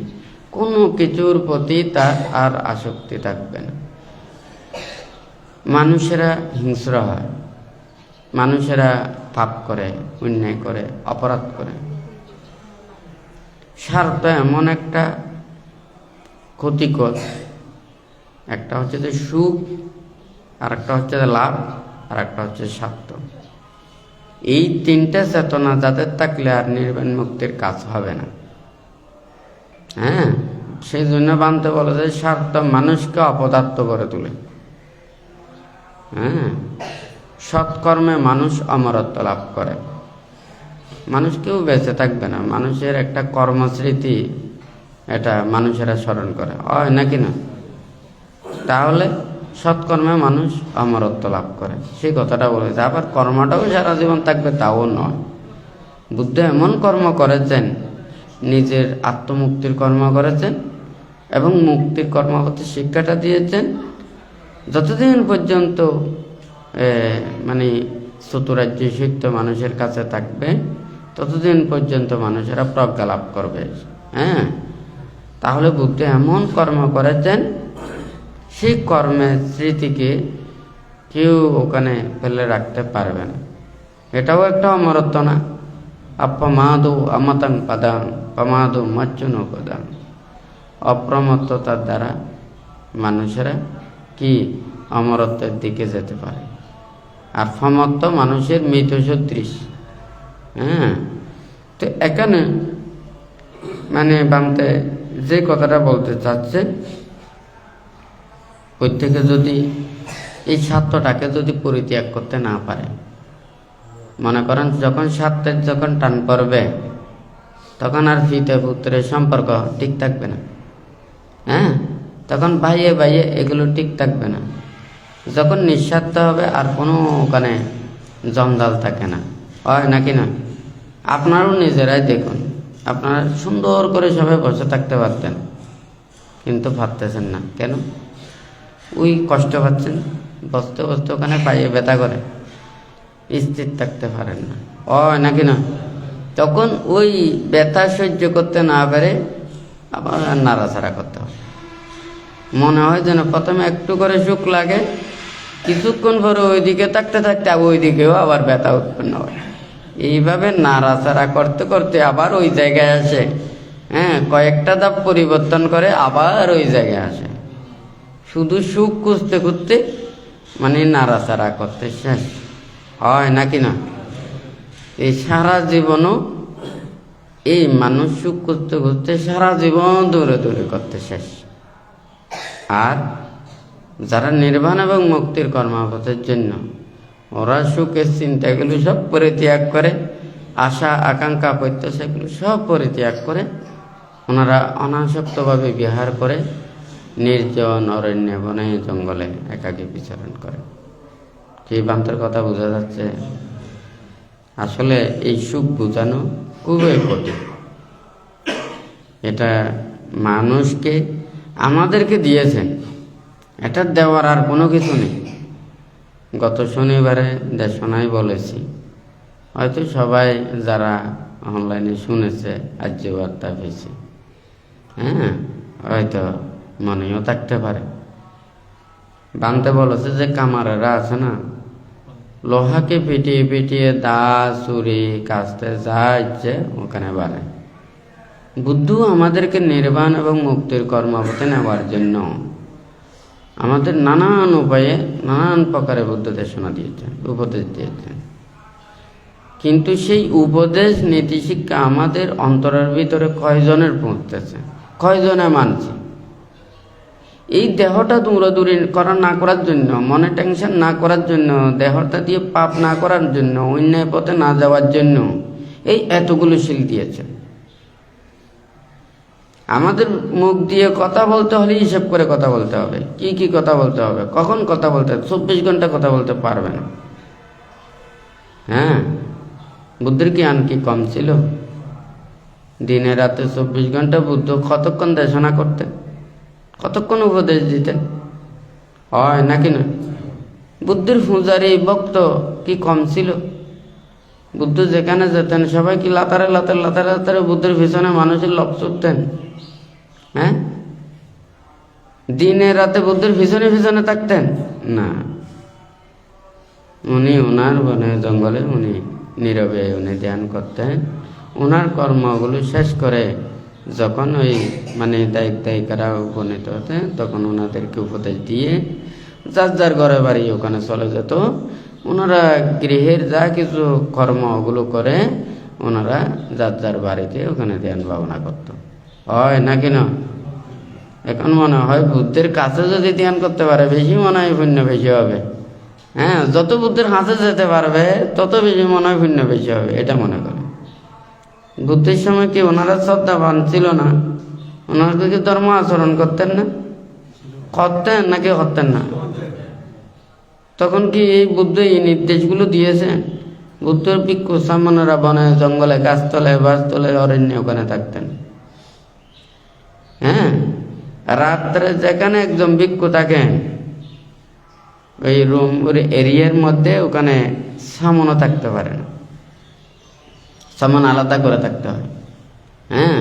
কোনো কিছুর প্রতি তার আর আসক্তি থাকবে না। মানুষেরা হিংস্র হয়, মানুষেরা পাপ করে, অন্যায় করে, অপরাধ করে। স্বার্থ এমন একটা ক্ষতিকর, একটা হচ্ছে যে সুখ, আর একটা হচ্ছে যে লাভ, আর একটা হচ্ছে স্বার্থ। এই তিনটা চেতনা যাদের থাকলে আর নির্বাণ মুক্তির কাজ হবে না। হ্যাঁ, সেই জন্য বানতে বলে যে স্বার্থ মানুষকে অপদার্থ করে তোলে। হ্যাঁ, সৎকর্মে মানুষ অমরত্ব লাভ করে। মানুষ কেউ বেঁচে থাকবে না, মানুষের একটা কর্মস্মৃতি এটা মানুষেরা স্মরণ করে, হয় নাকি না? তাহলে সৎকর্মে মানুষ অমরত্ব লাভ করে, সেই কথাটা বলেছে। আবার কর্মটাও সারা জীবন থাকবে তাও নয়। বুদ্ধ এমন কর্ম করেছেন, নিজের আত্মমুক্তির কর্ম করেছেন এবং মুক্তির কর্ম করতে শিক্ষাটা দিয়েছেন। যতদিন পর্যন্ত মানে চতুরাজ্য সত্য মানুষের কাছে থাকবে, ততদিন পর্যন্ত মানুষেরা প্রজ্ঞা লাভ করবে। হ্যাঁ, তাহলে বুদ্ধ এমন কর্ম করেছেন, সেই কর্মের স্মৃতিকে কেউ ওখানে ফেলে রাখতে পারবে না। এটাও একটা অমরত্ব না? অপমাদু আমতং পদাং প্রমাদু মজ্জুনো পদাং। অপ্রমত্ততার দ্বারা মানুষেরা কি অমরত্বের দিকে যেতে পারে, আর সমত্ব মানুষের মৃত সদৃশ। হ্যাঁ, তো এখানে মানে বান্তে যে কথাটা বলতে চাচ্ছে, ওই থেকে যদি এই স্বার্থটাকে যদি পরিত্যাগ করতে না পারে, মনে করেন যখন স্বার্থের যখন টান পড়বে, তখন আর পিতা পুত্রের সম্পর্ক ঠিক থাকবে না। হ্যাঁ, তখন ভাইয়ে ভাইয়ে এগুলো ঠিক থাকবে না। যখন নিঃস্বার্থ হবে, আর কোনো ওখানে জঞ্জাল থাকে না, হয় নাকি না? আপনারাও নিজেরাই দেখুন, আপনারা সুন্দর করে সবাই বসে থাকতে পারতেন, কিন্তু পারতেছেন না। কেন? ওই কষ্ট পাচ্ছেন, বসতে বসতে ওখানে পায়ে ব্যথা করে, স্থির থাকতে পারেন না, হয় নাকি না? তখন ওই ব্যথা সহ্য করতে না পারে আবার নাড়াচাড়া করতে হয়। মনে হয় যেন প্রথমে একটু করে সুখ লাগে, কিছুক্ষণ পরে ওইদিকে থাকতে থাকতে ওইদিকেও আবার ব্যথা উৎপন্ন হয়। এইভাবে নাড়াচাড়া করতে করতে আবার ওই জায়গায় আসে। হ্যাঁ, কয়েকটা ধাপ পরিবর্তন করে আবার ওই জায়গায় আসে। শুধু সুখ খুঁজতে খুঁজতে মানে নাড়াচাড়া করতে শেষ, হয় নাকি না? এই সারা জীবনও এই মানুষ সুখ খুঁজতে খুঁজতে সারা জীবন দৌড়ে দৌড়ে করতে শেষ। আর যারা নির্বাণ এবং মুক্তির কর্মপথের জন্য ওরা সুখের চিন্তাগুলো সব পরিত্যাগ করে, আশা আকাঙ্ক্ষা প্রত্যাশাগুলো সব পরিত্যাগ করে ওনারা অনাসক্তভাবে বিহার করে নির্জন অরণ্যে বনে জঙ্গলে একাকী বিচরণ করে। কি বান্তের কথা বোঝা যাচ্ছে? আসলে এই সুখ বোঝানো খুবই কঠিন। এটা মানুষকে আমাদেরকে দিয়েছেন, এটা দেওয়ার আর কোনো কিছু নেই। গত শনিবারে দেশনায় বলেছি, হয়তো সবাই যারা অনলাইনে শুনেছে আর্য বার্তা পেয়েছে, হ্যাঁ, হয়তো মনেও থাকতে পারে। বানতে বলেছে যে কামারেরা আছে না, লোহাকে পিটিয়ে পিটিয়ে দা ছুরি কাস্তে যা ইচ্ছে ওখানে বাড়ে। বুদ্ধ আমাদেরকে নির্বাণ এবং মুক্তির কর্মপথে নেওয়ার জন্য আমাদের নানান উপায়ে নানান প্রকারে বুদ্ধ দেশনা দিয়েছেন, উপদেশ দিয়েছেন। কিন্তু সেই উপদেশ নীতি শিক্ষা আমাদের অন্তরের ভিতরে কয়জনের পৌঁছতেছে, কয়জনে মানছে? এই দেহটা দৌড়াদৌড়ি করা না করার জন্য, মনে টেনশন না করার জন্য, দেহটা দিয়ে পাপ না করার জন্য, অন্যায় পথে না যাওয়ার জন্য এই এতগুলো শীল দিয়েছে। আমাদের মুখ দিয়ে কথা বলতে হলে হিসেব করে কথা বলতে হবে, কি কি কথা বলতে হবে, কখন কথা বলতে হবে। 24 ঘন্টা কথা বলতে পারবে না। হ্যাঁ, বুদ্ধের জ্ঞান কি কম ছিল? দিনে রাতে 24 ঘন্টা বুদ্ধ কতক্ষণ দেশনা করতেন, কতক্ষণ উপদেশ দিতেন, হয় নাকি না? বুদ্ধের পূজারী ভক্ত কি কম ছিল? বুদ্ধ যেখানে যেতেন সবাই কি লাতারে লাতারে লাতারে লাতারে বুদ্ধের পিছনে মানুষের লোক ছুটতেন? হ্যাঁ, দিনে রাতে বুদ্ধের পিছনে পিছনে থাকতেন না। উনি ওনার বনে জঙ্গলে উনি নীরবে উনি ধ্যান করতেন। ওনার কর্মগুলো শেষ করে যখন ওই মানে দায়িকারা উপনীত হতেন তখন ওনাদেরকে উপদেশ দিয়ে যার যার ঘরে বাড়ি ওখানে চলে যেত। ওনারা গৃহের যা কিছু কর্ম ওগুলো করে ওনারা যার যার বাড়িতে ওখানে ধ্যান ভাবনা করতো। হয় নাকি না? এখন মনে হয় বুদ্ধের কাছে যদি ধ্যান করতে পারে বেশি মনে হয় পুণ্য বেশি হবে। হ্যাঁ, যত বুদ্ধের কাছে যেতে পারবে তত বেশি মনে হয় পুণ্য বেশি হবে, এটা মনে করে। বুদ্ধের সময় কি ওনারা শ্রদ্ধাবান ছিল না? ওনারা কি ধর্ম আচরণ করতেন না? করতেন নাকি করতেন না? তখন কি এই বুদ্ধ এই নির্দেশগুলো দিয়েছেন? বুদ্ধের ভিক্ষু সামনেরা বনে জঙ্গলে গাছতলে বাসতলে অরণ্যে ওখানে থাকতেন। হ্যাঁ, রাত্রে যেখানে একজন ভিক্ষু থাকেন ওই রুম ওই এরিয়ার মধ্যে ওখানে সামনও থাকতে পারে না, সামন আলাদা করে থাকতে হয়। হ্যাঁ,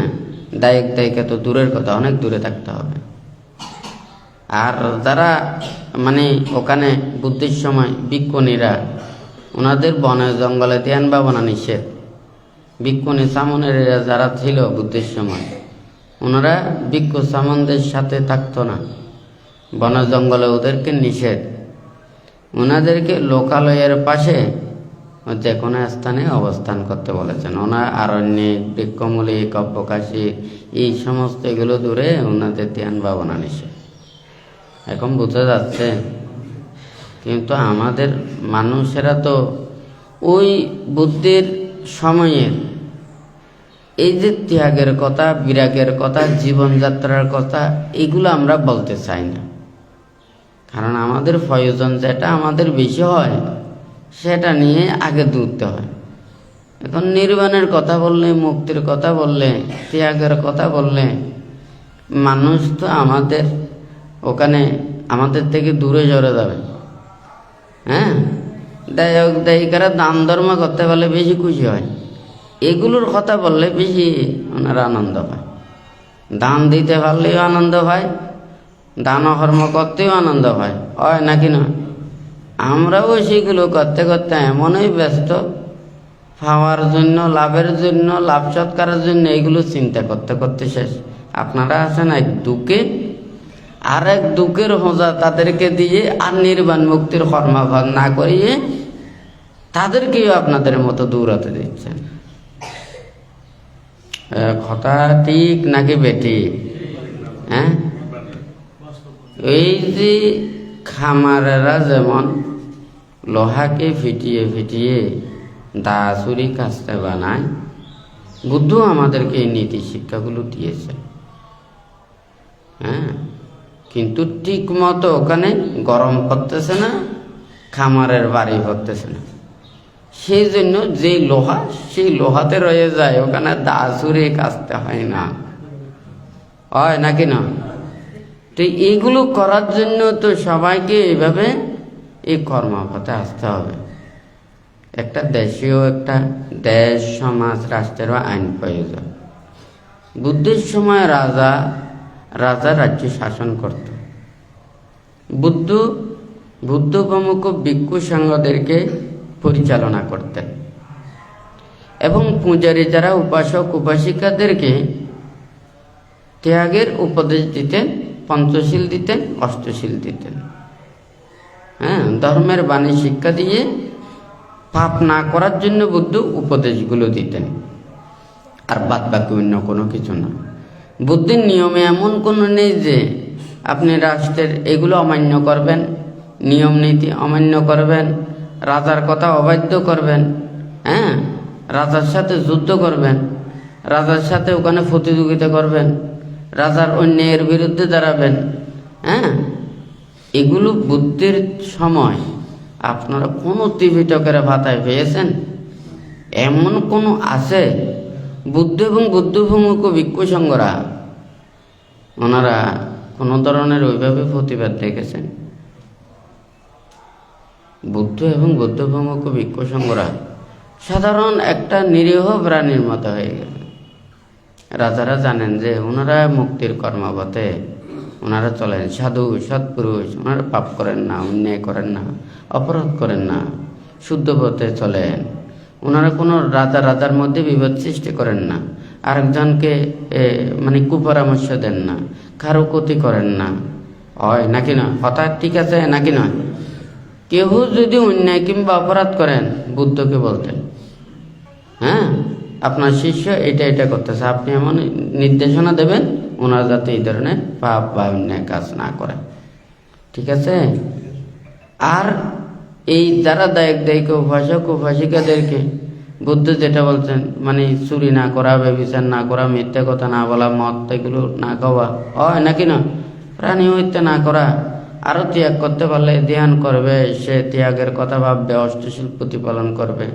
দায়িকা তো দূরের কথা, অনেক দূরে থাকতে হবে। আর যারা মানে ওখানে বুদ্ধির সময় ভিক্ষুণীরা ওনাদের বনে জঙ্গলে ধ্যান ভাবনা নিষেধ। ভিক্ষুণী সামনের যারা ছিল বুদ্ধির সময় ওনারা ভিক্ষু সামনদের সাথে থাকতো না, বনে জঙ্গলে ওদেরকে নিষেধ। ওনাদেরকে লোকালয়ের পাশে যে কোনো স্থানে অবস্থান করতে বলেছেন। ওনার আরণ্যে বৃক্ষমূলী কব্যকাশী এই সমস্ত এগুলো দূরে ওনাদের ধ্যান ভাবনা নিষেধ। এখন বোঝা যাচ্ছে। কিন্তু আমাদের মানুষেরা তো ওই বুদ্ধির সময়ের এই যে ত্যাগের কথা, বিরাগের কথা, জীবনযাত্রার কথা এগুলো আমরা বলতে চাই না। কারণ আমাদের প্রয়োজন যেটা আমাদের বেশি হয় সেটা নিয়ে আগে দৌড়তে হয়। এখন নির্বাণের কথা বললে, মুক্তির কথা বললে, ত্যাগের কথা বললে মানুষ তো আমাদের ওখানে আমাদের থেকে দূরে সরে যাবে। হ্যাঁ, দায়িকারা দান ধর্ম করতে পারলে বেশি খুশি হয়, এগুলোর কথা বললে বেশি ওনারা আনন্দ পায়। দান দিতে পারলেও আনন্দ পায়, দান কর্ম করতেও আনন্দ পায়, হয় নাকি না? আমরাও সেগুলো করতে করতে এমনই ব্যস্ত, পাওয়ার জন্য, লাভের জন্য, লাভ সৎকারের জন্য এগুলো চিন্তা করতে করতে শেষ। আপনারা আছেন এক দুঃখে, আর এক দুঃখের হোজা তাদেরকে দিয়ে আর নির্বাণ মুক্তির কর্মভাগ না করিয়ে তাদেরকেও আপনাদের মতো দৌড়াতে দিচ্ছেন। কথা ঠিক নাকি বেটি? হ্যাঁ, এই যে খামারেরা যেমন লোহাকে ফিটিয়ে ফিটিয়ে দা ছুরি কাস্তে বানায়, বুদ্ধ আমাদেরকে এই নীতি শিক্ষাগুলো দিয়েছে। হ্যাঁ, কিন্তু ঠিক মতো ওখানে গরম করতেছে না, খামারের বাড়ি করতেছে না। সেই জন্য যে লোহা সেই লোহাতে রয়ে যায়, ওখানে দা ছুরি কাস্তে হয় না, হয় নাকি না? তো এইগুলো করার জন্য তো সবাইকে এইভাবে এই কর্মপথে আসতে হবে। একটা দেশীয় একটা দেশ, সমাজ, রাষ্ট্রেরও আইন প্রয়োজন। বুদ্ধের সময় রাজা রাজ্য শাসন করত। বুদ্ধ প্রমুখ ভিক্ষু সংঘদেরকে পরিচালনা করতেন এবং পূজারী যারা উপাসক উপাসিকাদেরকে ত্যাগের উপদেশ দিতেন, পঞ্চশীল দিতেন, অষ্টশীল দিতেন। হ্যাঁ, ধর্মের বাণী শিক্ষা দিয়ে পাপ না করার জন্য বুদ্ধ উপদেশগুলো দিতেন, আর বাদ বাকি অন্য কোনো কিছু না। বুদ্ধের নিয়মে এমন কোনো নেই যে আপনি রাষ্ট্রের এগুলো অমান্য করবেন, নিয়ম নীতি অমান্য করবেন, রাজার কথা অবাধ্য করবেন, হ্যাঁ, রাজার সাথে যুদ্ধ করবেন, রাজার সাথে ওখানে প্রতিযোগিতা করবেন, রাজার অন্যায়ের বিরুদ্ধে দাঁড়াবেন। হ্যাঁ, এগুলো বুদ্ধের সময় আপনারা কোনো ত্রিপিটকের ভাতায় পেয়েছেন? এমন কোনো আছে? বুদ্ধ এবং বুদ্ধপ্রমুখ ভিক্ষু সংঘরা ওনারা কোনো ধরনের ওইভাবে প্রতিবাদ দেখেছেন? বুদ্ধ এবং বুদ্ধপ্রমুখ ভিক্ষু সংঘরা সাধারণ একটা নিরীহ প্রাণীর মতো হয়ে গেছে। রাজারা জানেন যে ওনারা মুক্তির কর্মপথে ওনারা চলেন, সাধু সৎপুরুষ, ওনারা পাপ করেন না, অন্যায় করেন না, অপরাধ করেন না, শুদ্ধ পথে চলেন, ওনারা কোনো রাজার মধ্যে বিভেদ সৃষ্টি করেন না, আরেকজনকে মানে কুপরামর্শ দেন না, কারো ক্ষতি করেন না, হয় নাকি না? কথা ঠিক আছে নাকি নয়? কেউ যদি অন্যায় কিংবা অপরাধ করেন, বুদ্ধকে বলতেন, হ্যাঁ আপনার শিষ্য এটা করতেছে, আপনি এমন নির্দেশনা দেবেন ওনারা যাতে এই ধরনের পাপ বা অন্যায় কাজ না করে। ঠিক আছে? আর এই যারা দায়িক উপাসক উপাসিকাদেরকে বুদ্ধ যেটা বলছেন, মানে চুরি না করা, ব্যভিচার না করা, মিথ্যা কথা না বলা, মদ এগুলো না খাওয়া, হয় নাকি না? প্রাণী হত্যা না করা, আরও ত্যাগ করতে পারলে ধ্যান করবে, সে ত্যাগের কথা ভাববে, অষ্টশীল প্রতিপালন করবে,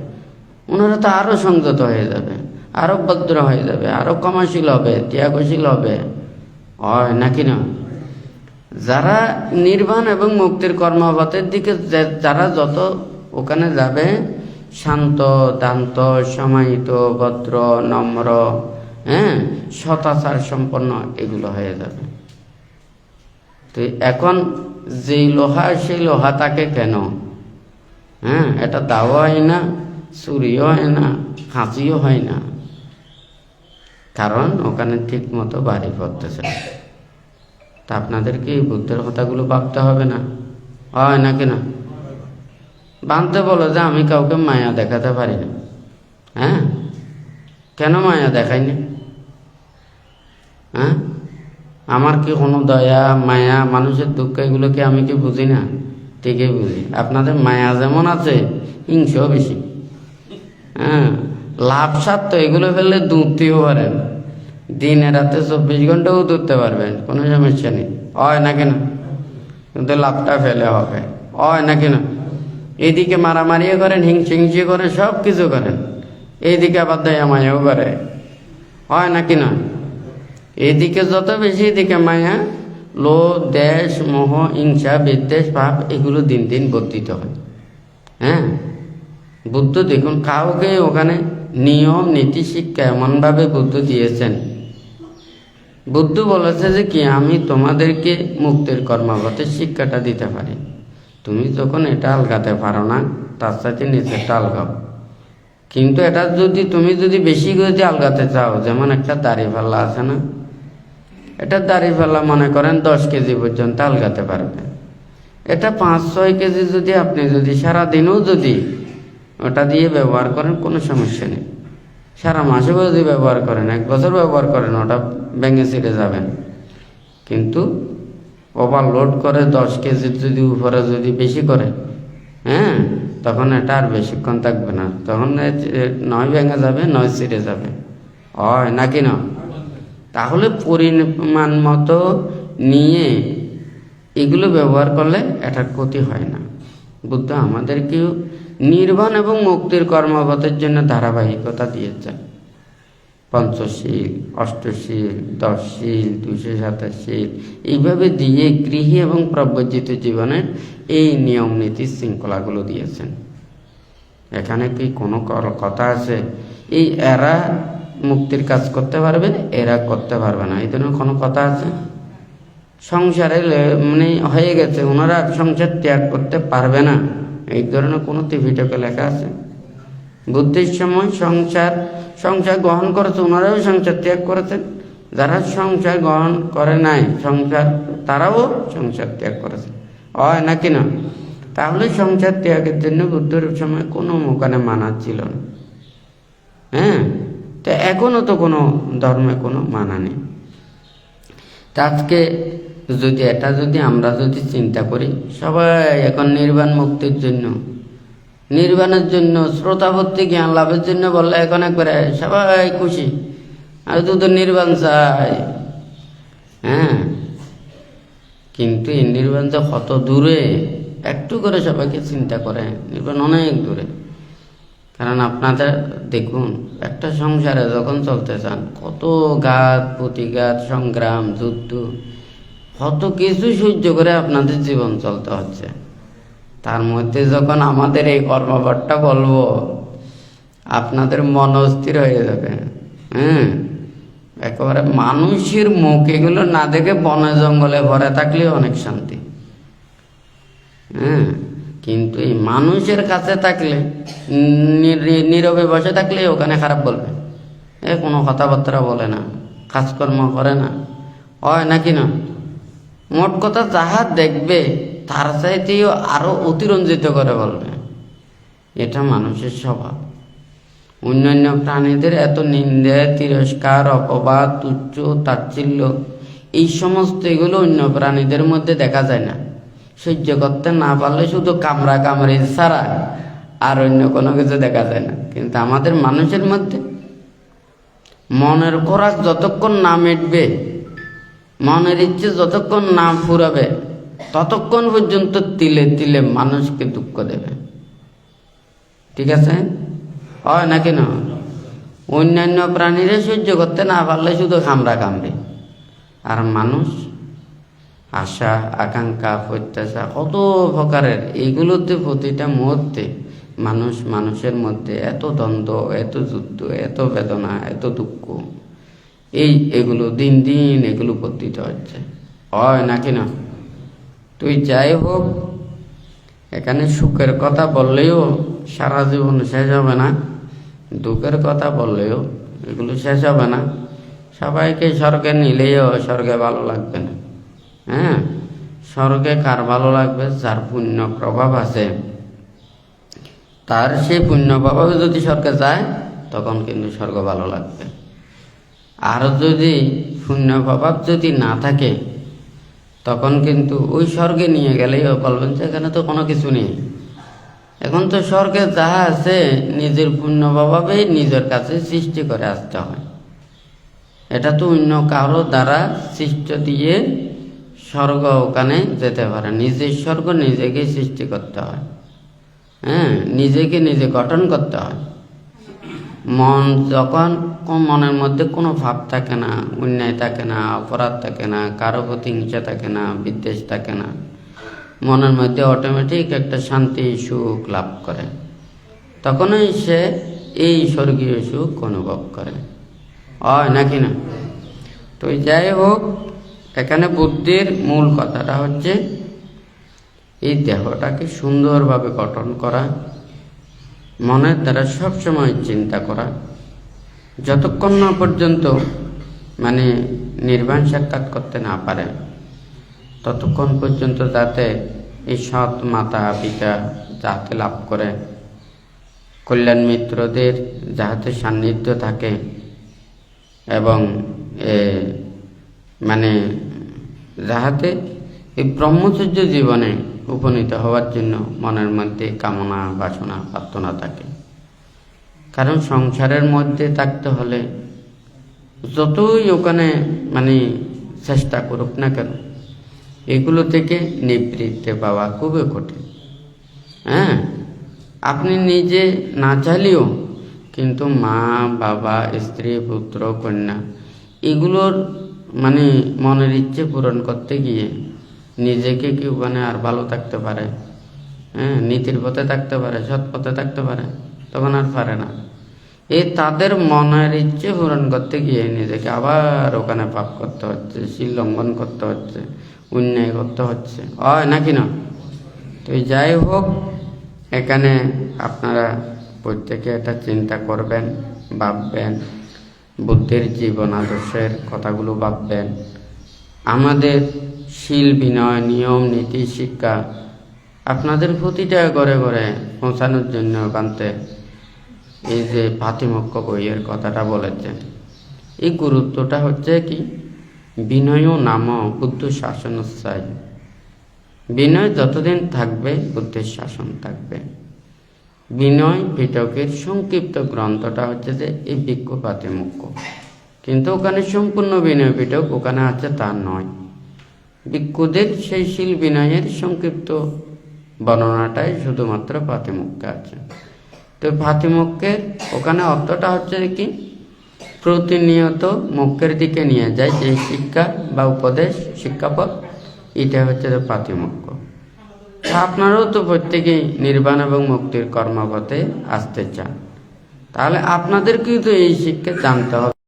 ওনারা তো আরও সংযত হয়ে যাবে, আরও ভদ্র হয়ে যাবে, আরও ক্ষমাশীল হবে, ত্যাগশীল হবে, হয় নাকি না? যারা নির্বাণ এবং মুক্তির কর্মপথের দিকে যারা যত ওখানে যাবে, শান্ত, দান্ত, সমাহিত, ভদ্র, নম্র, হ্যাঁ সদাচার সম্পন্ন, এগুলো হয়ে যাবে। তো এখন যেই লোহা সেই লোহা তাকে কেন, হ্যাঁ এটা দাওয়া হয় না, চুরিও হয় না, হাঁচিও হয় না, কারণ ওখানে ঠিক মতো বাড়ি পড়তেছে। তা আপনাদেরকে এই বুদ্ধের কথাগুলো ভাবতে হবে না, হয় নাকি না? বানতে বলো যে আমি কাউকে মায়া দেখাতে পারি না, হ্যাঁ কেন মায়া দেখাইনি? হ্যাঁ আমার কি কোনো দয়া মায়া মানুষের দুঃখ এগুলো কি আমি কি বুঝি না? ঠিকই বুঝি। আপনাদের মায়া যেমন আছে, হিংসাও বেশি। হ্যাঁ লাভ স্বার্থ এগুলো ফেললে দৌড়তেও পারেন, দিনে রাতে 24 ঘন্টাও দৌড়তে পারবেন, কোনো সমস্যা নেই, হয় নাকি না? কিন্তু লাভটা ফেলে হবে, হয় নাকি না? এইদিকে মারামারিও করেন, হিংসি করেন, সব কিছু করেন, এইদিকে আবার দয়া মায়াও করে, হয় নাকি না? এইদিকে যত বেশি, এদিকে মায়া, লোভ, দেশ, মোহ, হিংসা, বিদ্বেষ, পাপ এগুলো দিন দিন বর্ধিত হয়। হ্যাঁ বুদ্ধ দেখুন কাউকে ওখানে নিয়ম নীতি শিক্ষা এমনভাবে বুদ্ধ দিয়েছেন। বুদ্ধ বলেছে যে কি আমি তোমাদেরকে মুক্তির কর্মপথের শিক্ষাটা দিতে পারি, তুমি যখন এটা আলগাতে পারো না তার সাথে নিজেরটা আলগাও। কিন্তু এটা তুমি যদি বেশি করে আলগাতে চাও, যেমন একটা দাড়িপাল্লা আছে না, এটা দাড়িপাল্লা মনে করেন 10 কেজি পর্যন্ত আলগাতে পারবে, এটা 5-6 কেজি যদি আপনি সারাদিনও যদি ওটা দিয়ে ব্যবহার করেন কোনো সমস্যা নেই, সারা মাসেও যদি ব্যবহার করেন, 1 বছর ব্যবহার করেন, ওটা ভেঙে ছিঁড়ে যাবেন। কিন্তু ওভারলোড করে 10 কেজির যদি উপরে যদি বেশি করে, হ্যাঁ তখন এটা আর বেশিক্ষণ থাকবে না, তখন নয় ভেঙে যাবে, নয় ছিঁড়ে যাবে, হয় নাকি না? তাহলে পরিমাণ মতো নিয়ে এগুলো ব্যবহার করলে এটার ক্ষতি হয় না। বুদ্ধ আমাদেরকেও নির্বাণ এবং মুক্তির কর্মপথের জন্য ধারাবাহিকতা দিয়েছেন। পঞ্চশীল, অষ্টশীল, 10 শীল, 227 এইভাবে দিয়ে গৃহী এবং প্রব্রজিত জীবনের এই নিয়ম নীতি শৃঙ্খলাগুলো দিয়েছেন। এখানে কি কোনো কথা আছে এই এরা মুক্তির কাজ করতে পারবে, এরা করতে পারবে না, এই ধরনের কোনো কথা আছে? সংসারে মানে হয়ে গেছে, ওনারা সংসার ত্যাগ করতে পারবে না, এই ধরনের কোনো ত্রিপিটকে লেখা আছে? বুদ্ধির সময় সংসার গ্রহণ করেছে, ওনারাও সংসার ত্যাগ করেছেন, যারা সংসার গ্রহণ করে নাই তারাও সংসার ত্যাগ করেছে, হয় নাকি না? তাহলে সংসার ত্যাগের জন্য বুদ্ধের সময় কোনো ওখানে মানা ছিল না। হ্যাঁ তো এখনো তো কোনো ধর্মে কোনো মানা নেই। আজকে যদি আমরা চিন্তা করি, সবাই এখন নির্বাণ মুক্তির জন্য, নির্বাণের জন্য, শ্রোতাভর্তি জ্ঞান লাভের জন্য বললে এখন একবারে সবাই খুশি, আর তো নির্বাণ চাই। হ্যাঁ কিন্তু এই নির্বাণ যে কত দূরে, একটু করে সবাইকে চিন্তা করে, নির্বাণ অনেক দূরে। কারণ আপনাদের দেখুন, একটা সংসারে যখন চলতে চান, কত ঘাত প্রতিঘাত, সংগ্রাম, যুদ্ধ, কত কিছু সহ্য করে আপনাদের জীবন চলতে হচ্ছে। তার মধ্যে যখন আমাদের এই কর্মপথটা বলবো, আপনাদের মন অস্থির হয়ে যাবে। হ্যাঁ একেবারে মানুষের মুখ এগুলো না দেখে বনে জঙ্গলে ভরে থাকলেও অনেক শান্তি। হ্যাঁ কিন্তু এই মানুষের কাছে থাকলে, নীরবে বসে থাকলে ওখানে খারাপ বলবে। কোনো কথাবার্তা বলে না, কাজকর্ম করে না, হয় নাকি না? মোট কথা যাহা দেখবে তার চাইতেও আরো অতিরঞ্জিত করে বলবে। এটা মানুষের স্বভাব। অন্যান্য প্রাণীদের এত নিন্দে, তিরস্কার, অপবাদ, তুচ্ছ, তাচ্ছিল্য, এই সমস্ত এগুলো অন্য প্রাণীদের মধ্যে দেখা যায় না। সহ্য করতে না পারলে শুধু কামড়া কামড়ি ছাড়া আর অন্য কোনো কিছু দেখা যায় না। কিন্তু আমাদের মানুষের মধ্যে মনের খোরাক যতক্ষণ না মিটবে, মনের ইচ্ছে যতক্ষণ না ফুরাবে, ততক্ষণ পর্যন্ত তিলে তিলে মানুষকে দুঃখ দেবে। ঠিক আছে? হয় নাকি না? অন্যান্য প্রাণীরা সহ্য করতে না পারলে শুধু কামড়া কামড়ে, আর মানুষ আশা, আকাঙ্ক্ষা, প্রত্যাশা, কত প্রকারের, এগুলোতে প্রতিটা মুহূর্তে মানুষের মধ্যে এত দ্বন্দ্ব, এত যুদ্ধ, এত বেদনা, এত দুঃখ, এগুলো দিন দিন এগুলো বর্ধিত হচ্ছে। হয় নাকি না? তুই যাই হোক, এখানে সুখের কথা বললেও সারা জীবন শেষ হবে না, দুঃখের কথা বললেও এগুলো শেষ হবে না। সবাইকে স্বর্গে নিলেও স্বর্গে ভালো লাগবে না। হ্যাঁ, স্বর্গে কার ভালো লাগবে? যার পুণ্য প্রভাব আছে, তার সেই পুণ্য প্রভাবে যদি স্বর্গে যায় তখন কিন্তু স্বর্গ ভালো লাগবে। আর যদি পুণ্য প্রভাব যদি না থাকে তখন কিন্তু ওই স্বর্গে নিয়ে গেলেই বলবেন যে এখানে তো কোনো কিছু নেই। এখন তো স্বর্গে যাহা আছে নিজের পুণ্য প্রভাবেই নিজের কাছে সৃষ্টি করে আসতে হয়। এটা তো অন্য কারো দ্বারা সৃষ্টি দিয়ে স্বর্গ ওখানে যেতে পারে। নিজের স্বর্গ নিজেকে সৃষ্টি করতে হয়। হ্যাঁ, নিজেকে নিজে গঠন করতে হয়। মন যখন মনের মধ্যে কোনো ভাব থাকে না, অন্যায় থাকে না, অপরাধ থাকে না, কারো প্রতি হিংসা থাকে না, বিদ্বেষ থাকে না, মনের মধ্যে অটোমেটিক একটা শান্তি, সুখ লাভ করে, তখনই সে এই স্বর্গীয় সুখ অনুভব করে। হয় নাকি না? তো যাই হোক, এখানে বুদ্ধির মূল কথাটা হচ্ছে এই দেহটাকে সুন্দরভাবে গঠন করা, মনের দ্বারা সবসময় চিন্তা করা, যতক্ষণ না পর্যন্ত নির্বাণ সাক্ষাৎ করতে না পারে ততক্ষণ পর্যন্ত যাতে এই সৎ মাতা পিতা যাতে লাভ করে, কল্যাণ মিত্রদের যাহাতে সান্নিধ্য থাকে, এবং যাহাতে এই ব্রহ্মচর্য জীবনে উপনীত হওয়ার জন্য মনের মধ্যে কামনা, বাসনা, প্রার্থনা থাকে। কারণ সংসারের মধ্যে থাকতে হলে যতই ওখানে চেষ্টা করুক না কেন, এগুলো থেকে নিবৃত্তি পাওয়া খুবই কঠিন। হ্যাঁ, আপনি নিজে না চাইলেও কিন্তু মা, বাবা, স্ত্রী, পুত্র, কন্যা, এগুলোর মনের ইচ্ছে পূরণ করতে গিয়ে নিজেকে কি আর ভালো থাকতে পারে? হ্যাঁ, নীতির পথে থাকতে পারে, সৎ পথে থাকতে পারে? তখন আর পারে না। তাদের মনের ইচ্ছে পূরণ করতে গিয়ে নিজেকে আবার ওখানে পাপ করতে হচ্ছে, শীল লঙ্ঘন করতে হচ্ছে, অন্যায় করতে হচ্ছে। হয় নাকি না? তো যাই হোক, এখানে আপনারা প্রত্যেকে এটা চিন্তা করবেন, ভাববেন, বুদ্ধের জীবন আদর্শের কথাগুলো ভাববেন। আমাদের শীল, বিনয়, নিয়ম, নীতি, শিক্ষা আপনাদের প্রতিটা ঘরে ঘরে পৌঁছানোর জন্য বানতে এই যে পাতিমোক্ষ বইয়ের কথাটা বলেছেন, এই গুরুত্বটা হচ্ছে কি, বিনয় নাম বুদ্ধ শাসনস্যায়। বিনয় যতদিন থাকবে বুদ্ধের শাসন থাকবে। বিনয় পিটকের সংক্ষিপ্ত গ্রন্থটা হচ্ছে যে এই ভিক্ষু পাতিমোক্ষ, কিন্তু ওখানে সম্পূর্ণ বিনয় পিটক ওখানে আছে তা নয়। ভিক্ষুদের সেই শীল বিনয়ের সংক্ষিপ্ত বর্ণনাটাই শুধুমাত্র পাতিমোক্ষে আছে। তো পাতিমোক্ষের ওখানে অর্থটা হচ্ছে কি, প্রতিনিয়ত মোক্ষের দিকে নিয়ে যায় যে শিক্ষা বা উপদেশ, শিক্ষাপথ, এটা হচ্ছে পাতিমোক্ষ। আপনারাও তো প্রত্যেকেই নির্বাণ এবং মুক্তির কর্মপথে আসতে চান, তাহলে আপনাদেরকেও তো এই শিক্ষা জানতে হবে।